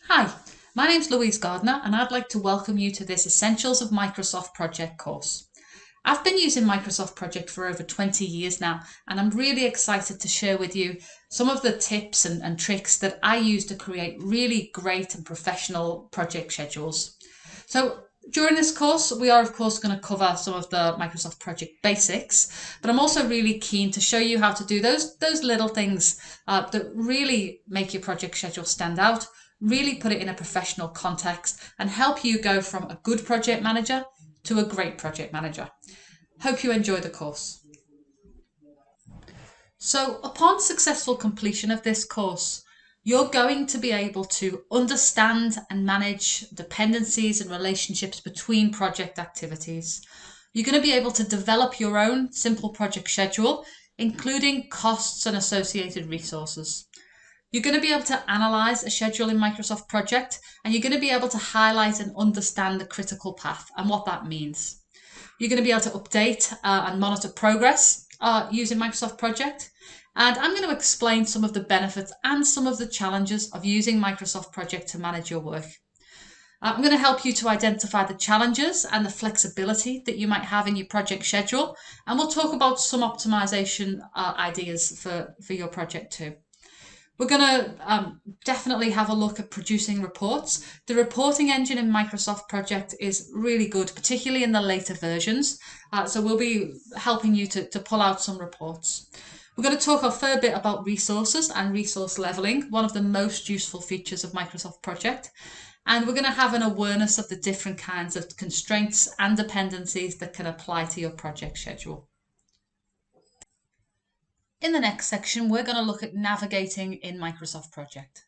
Hi, my name's Louise Gardner and I'd like to welcome you to this Essentials of Microsoft Project course. I've been using Microsoft Project for over 20 years now and I'm really excited to share with you some of the tips and tricks that I use to create really great and professional project schedules. So during this course, we are of course going to cover some of the Microsoft Project basics, but I'm also really keen to show you how to do those little things that really make your project schedule stand out, really put it in a professional context, and help you go from a good project manager to a great project manager. Hope you enjoy the course. So, upon successful completion of this course, you're going to be able to understand and manage dependencies and relationships between project activities. You're going to be able to develop your own simple project schedule, including costs and associated resources. You're going to be able to analyze a schedule in Microsoft Project, and you're going to be able to highlight and understand the critical path and what that means. You're going to be able to update and monitor progress using Microsoft Project. And I'm going to explain some of the benefits and some of the challenges of using Microsoft Project to manage your work. I'm going to help you to identify the challenges and the flexibility that you might have in your project schedule. And we'll talk about some optimization ideas for your project too. We're going to definitely have a look at producing reports. The reporting engine in Microsoft Project is really good, particularly in the later versions. So we'll be helping you to pull out some reports. We're going to talk a fair bit about resources and resource leveling, one of the most useful features of Microsoft Project. And we're going to have an awareness of the different kinds of constraints and dependencies that can apply to your project schedule. In the next section, we're going to look at navigating in Microsoft Project.